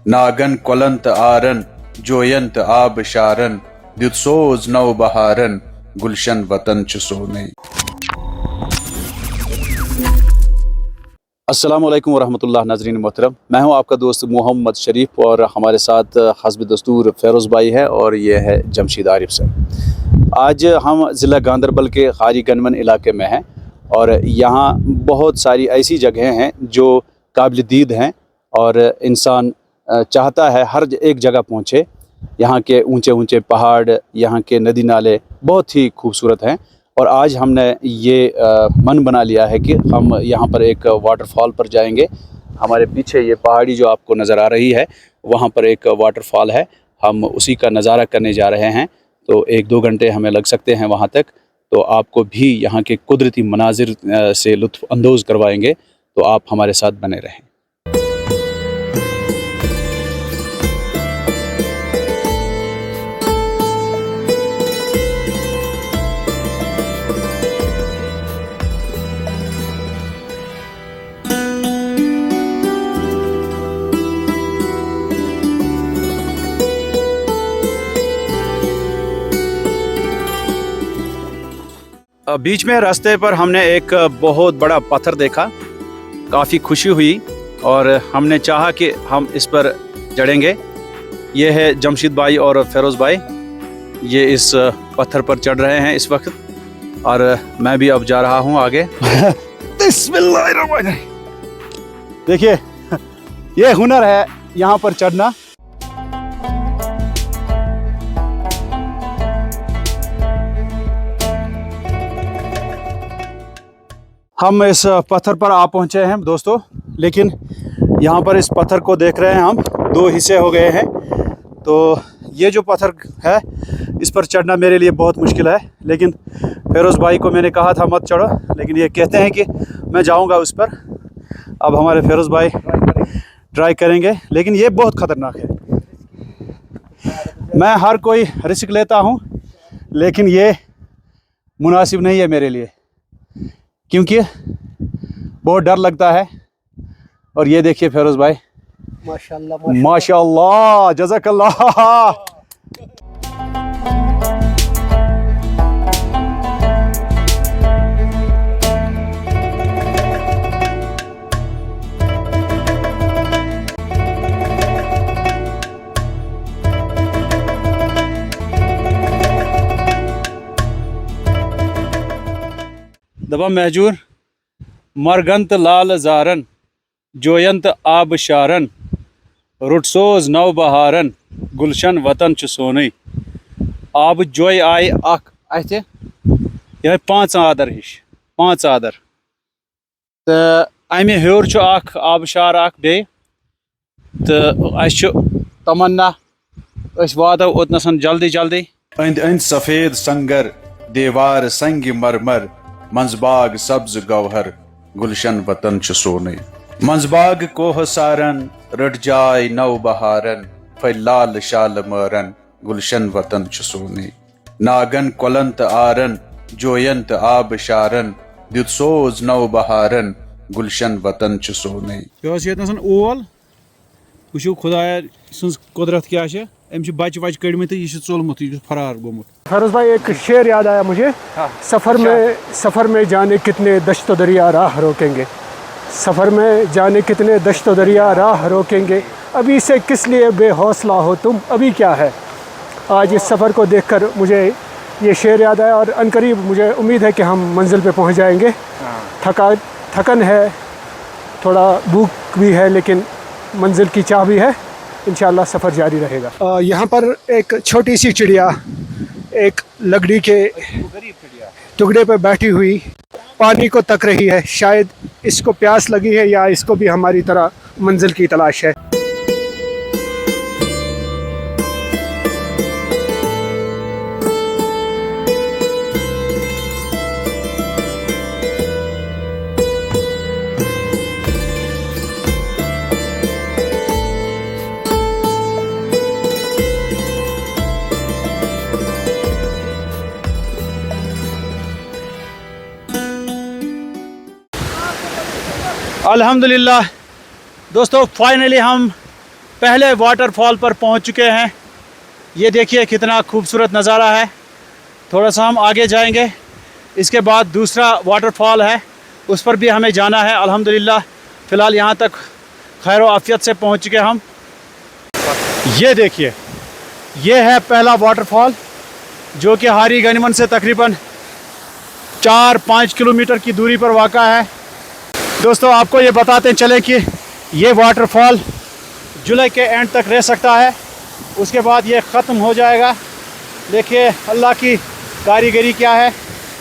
नागन कोलंत आरन जोयंत आब शारन दित सोज नौ बहारन गुलशन वतन च सोने। अस्सलामुअलैकुम वरहमतुल्लाह। नाज़रीन मोहतरम, मैं हूं आपका दोस्त मोहम्मद शरीफ और हमारे साथ हस्ब दस्तूर फ़ेरोज़ भाई है और ये है जमशीद आरिफ साहब। आज हम ज़िला गांदरबल के खारी गनमन इलाके में हैं और यहाँ बहुत सारी ऐसी जगहें हैं जो काबिल दीद हैं और इंसान चाहता है हर एक जगह पहुँचे। यहाँ के ऊंचे ऊंचे पहाड़, यहाँ के नदी नाले बहुत ही खूबसूरत हैं और आज हमने ये मन बना लिया है कि हम यहाँ पर एक वाटरफॉल पर जाएंगे। हमारे पीछे ये पहाड़ी जो आपको नज़र आ रही है, वहाँ पर एक वाटरफॉल है, हम उसी का नज़ारा करने जा रहे हैं। तो 1-2 घंटे हमें लग सकते हैं वहाँ तक, तो आपको भी यहाँ के कुदरती मनाजिर से लुत्फ़ अंदोज़ करवाएंगे, तो आप हमारे साथ बने रहें। बीच में रास्ते पर हमने एक बहुत बड़ा पत्थर देखा, काफ़ी खुशी हुई और हमने चाहा कि हम इस पर चढ़ेंगे। ये है जमशीद भाई और फ़ेरोज़ भाई, ये इस पत्थर पर चढ़ रहे हैं इस वक्त और मैं भी अब जा रहा हूँ आगे। बिस्मिल्लाहिर्रहमानिर्रहीम। देखिए, ये हुनर है यहाँ पर चढ़ना। हम इस पत्थर पर आ पहुँचे हैं दोस्तों, लेकिन यहाँ पर इस पत्थर को देख रहे हैं हम 2 हिस्से हो गए हैं। तो ये जो पत्थर है इस पर चढ़ना मेरे लिए बहुत मुश्किल है, लेकिन फ़ेरोज़ भाई को मैंने कहा था मत चढ़ो, लेकिन ये कहते हैं कि मैं जाऊँगा उस पर। अब हमारे फ़ेरोज़ भाई ट्राई करेंगे, लेकिन ये बहुत ख़तरनाक है। मैं हर कोई रिस्क लेता हूँ, लेकिन ये मुनासिब नहीं है मेरे लिए, क्योंकि बहुत डर लगता है। और ये देखिए फ़ेरोज़ भाई, माशाल्लाह माशाल्लाह, जज़ाकल्लाह। दबा महजूर मरगंत लाल ज़ारन जोयंत आब शारन रुटसोज नौ बहारन गुलशन वतन च सोने। आब जोय आय अख अथे यह 5 आदर हिश 5 आदर, तो अमे हेर अख आबशार अख बे, तो अस तमन्ना वातो ओतनसन जल्दी जल्दी। अंद अंद सफेद संगर दीवार संग मरमर मंजबाग सब्ज गौहर गुलशन वतन च सोने। मंजबाग कोह सारन रट जाय नौ बहारन फैलाल शाल मरन गुलशन वतन च सोने। नागन कोलंत आरन जोयंत आब शारन दित सोज नौ बहारन गुलशन वतन च सोने। ओल वुचो खुदाया सन्ज कुदरत क्या है, अम्स बच वच कड़मित, यह चोलमुत, यह फरार गोमुत। फ़ेरोज़ भाई, एक शेर याद आया मुझे। सफ़र में जाने कितने दश्त दरिया राह रोकेंगे, सफ़र में जाने कितने दश्त दरिया राह रोकेंगे, अभी से किस लिए बेहौसला हो तुम, अभी क्या है। आज इस सफ़र को देखकर मुझे ये शेर याद आया और अनकरीब मुझे उम्मीद है कि हम मंजिल पे पहुंच जाएंगे। थकन है, थोड़ा भूख भी है, लेकिन मंजिल की चाह भी है। इंशाअल्लाह सफ़र जारी रहेगा। यहाँ पर एक छोटी सी चिड़िया एक लकड़ी के टुकड़े पर बैठी हुई पानी को तक रही है। शायद इसको प्यास लगी है या इसको भी हमारी तरह मंजिल की तलाश है। अल्हम्दुलिल्लाह दोस्तों, फाइनली हम पहले वाटरफॉल पर पहुंच चुके हैं। ये देखिए कितना खूबसूरत नज़ारा है। थोड़ा सा हम आगे जाएंगे, इसके बाद दूसरा वाटरफॉल है, उस पर भी हमें जाना है। अल्हम्दुलिल्लाह फ़िलहाल यहाँ तक खैर आफियत से पहुँच चुके हम। ये देखिए, ये है पहला वाटरफॉल जो कि हारी गनीमन से तकरीबन 4-5 किलोमीटर की दूरी पर वाक़ा है। दोस्तों आपको ये बताते चले कि ये वाटरफॉल जुलाई के एंड तक रह सकता है, उसके बाद ये ख़त्म हो जाएगा। देखिए अल्लाह की कारीगरी क्या है,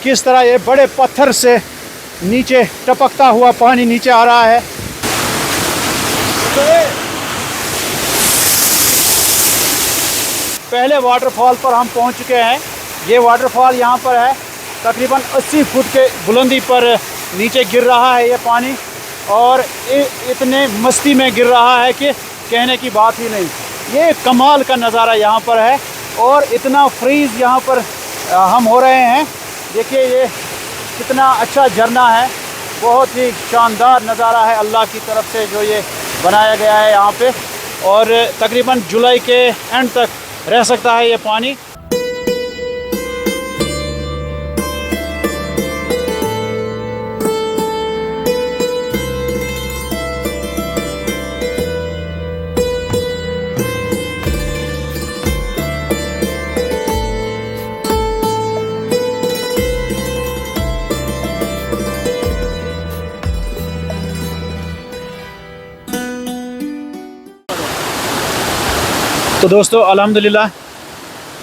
किस तरह ये बड़े पत्थर से नीचे टपकता हुआ पानी नीचे आ रहा है। पहले वाटरफॉल पर हम पहुंच चुके हैं। ये वाटरफॉल यहाँ पर है, तकरीबन 80 फुट के बुलंदी पर नीचे गिर रहा है ये पानी, और इतने मस्ती में गिर रहा है कि कहने की बात ही नहीं। ये कमाल का नज़ारा यहाँ पर है, और इतना फ्रीज़ यहाँ पर हम हो रहे हैं। देखिए ये कितना अच्छा झरना है, बहुत ही शानदार नज़ारा है अल्लाह की तरफ से जो ये बनाया गया है यहाँ पे, और तकरीबन जुलाई के एंड तक रह सकता है ये पानी। तो दोस्तों अल्हम्दुलिल्लाह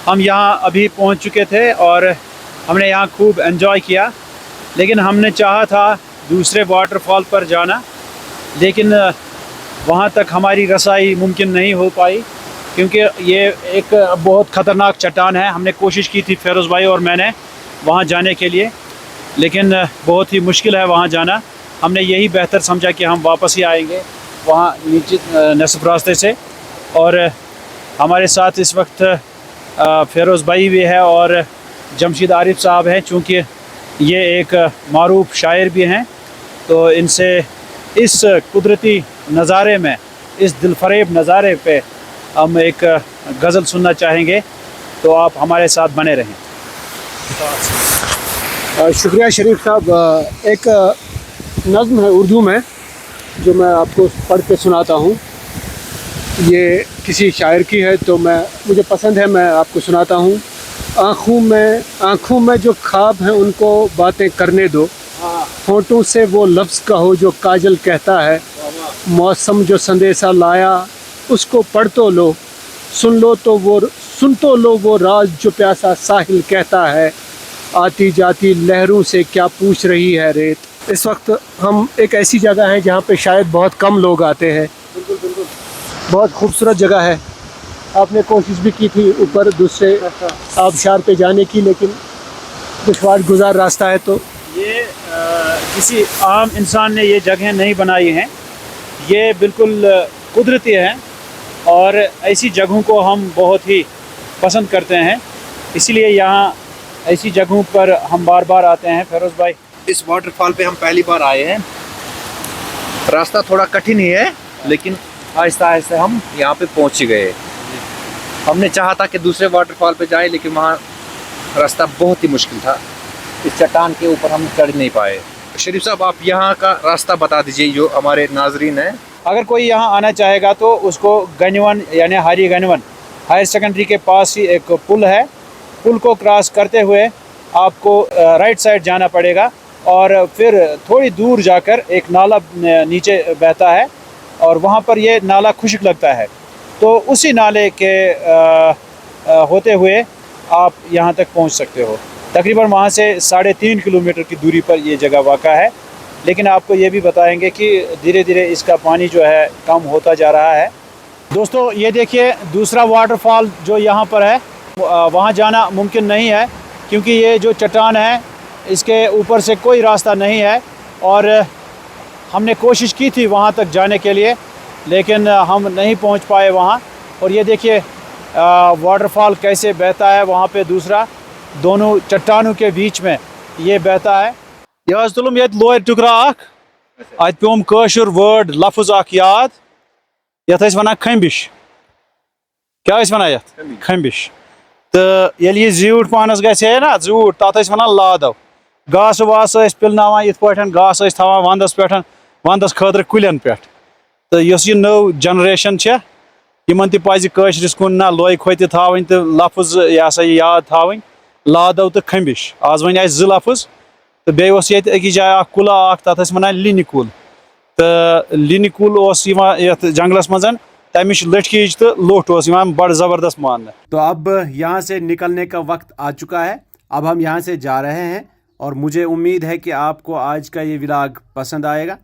हम यहाँ अभी पहुँच चुके थे और हमने यहाँ खूब एंजॉय किया, लेकिन हमने चाहा था दूसरे वाटरफॉल पर जाना, लेकिन वहाँ तक हमारी रसाई मुमकिन नहीं हो पाई, क्योंकि ये एक बहुत ख़तरनाक चट्टान है। हमने कोशिश की थी फ़ेरोज़ भाई और मैंने वहाँ जाने के लिए, लेकिन बहुत ही मुश्किल है वहाँ जाना। हमने यही बेहतर समझा कि हम वापस ही आएंगे वहाँ नीचे नस्ब रास्ते से। और हमारे साथ इस वक्त फ़ेरोज़ भाई भी है और जमशीद आरिफ साहब हैं, चूँकि ये एक मारूफ शायर भी हैं, तो इनसे इस कुदरती नज़ारे में, इस दिलफरेब नज़ारे पे हम एक गज़ल सुनना चाहेंगे, तो आप हमारे साथ बने रहें। शुक्रिया शरीफ साहब। एक नज़्म है उर्दू में जो मैं आपको पढ़ के सुनाता हूँ। ये किसी शायर की है तो मुझे पसंद है, मैं आपको सुनाता हूँ। आँखों में जो ख्वाब हैं उनको बातें करने दो, होंठों से वो लफ्ज़ कहो जो काजल कहता है। मौसम जो संदेशा लाया उसको पढ़ तो लो, सुन तो लो वो राज जो प्यासा साहिल कहता है। आती जाती लहरों से क्या पूछ रही है रेत। इस वक्त हम एक ऐसी जगह है जहाँ पे शायद बहुत कम लोग आते हैं। बिल्कुल बहुत खूबसूरत जगह है। आपने कोशिश भी की थी ऊपर दूसरे आबशार पे जाने की, लेकिन दुश्वार गुजार रास्ता है। तो ये किसी आम इंसान ने ये जगह नहीं बनाई हैं, ये बिल्कुल कुदरती हैं, और ऐसी जगहों को हम बहुत ही पसंद करते हैं, इसीलिए यहाँ ऐसी जगहों पर हम बार बार आते हैं। फ़ेरोज़ भाई, इस वाटरफॉल पे हम पहली बार आए हैं। रास्ता थोड़ा कठिन ही है, लेकिन आहिस्ता आहिस्ता हम यहाँ पे पहुँच गए। हमने चाहा था कि दूसरे वाटरफॉल पे जाए, लेकिन वहाँ रास्ता बहुत ही मुश्किल था। इस चट्टान के ऊपर हम चढ़ नहीं पाए। शरीफ साहब, आप यहाँ का रास्ता बता दीजिए जो हमारे नाजरीन हैं। अगर कोई यहाँ आना चाहेगा तो उसको गनीवन यानी हारी गनीवन हायर सेकेंडरी के पास ही एक पुल है, पुल को क्रॉस करते हुए आपको राइट साइड जाना पड़ेगा, और फिर थोड़ी दूर जाकर एक नाला नीचे बहता है, और वहाँ पर ये नाला खुश्क लगता है। तो उसी नाले के होते हुए आप यहाँ तक पहुँच सकते हो। तकरीबन वहाँ से 3.5 किलोमीटर की दूरी पर ये जगह वाक़ा है। लेकिन आपको ये भी बताएंगे कि धीरे धीरे इसका पानी जो है कम होता जा रहा है। दोस्तों ये देखिए दूसरा वाटरफॉल जो यहाँ पर है, वहाँ जाना मुमकिन नहीं है, क्योंकि ये जो चट्टान है इसके ऊपर से कोई रास्ता नहीं है, और हमने कोशिश की थी वहाँ तक जाने के लिए, लेकिन हम नहीं पहुँच पाए वहाँ। और ये देखिए वाटरफॉल कैसे बहता है वहाँ पे, दूसरा दोनों चट्टानों के बीच में ये बहता है। यह तुलम ये लोर टुकरा अत पेम कशुर वर्ड लफ्ज़ अख याद, यथ वन खम्बिश क्या वन यथ खम्बिश तो ये जूट पानस गए ना जूट तथ वन लादव घास वास पिलनावान इत पे घास थवान वंदस पे वंदस खतर कुलियन पे तो यह नौ जनरेशन यमन तज कुन ना लोई खोत थी तो लफ्ज यह सा याद थी लादव तो खम्बिश आज वन जो लफ्ज तो बेस ये अकिस जाए कुला तथ वन लिन कुल तो लिन कुल ये जंगलस मज तमिश लठकीज तो लोट बड़ ज़बरदस्त मान। तो अब यहाँ से निकलने का वक्त आ चुका है, अब हम यहाँ से जा रहे हैं और मुझे उम्मीद है कि आपको आज का ये व्लॉग पसंद आएगा।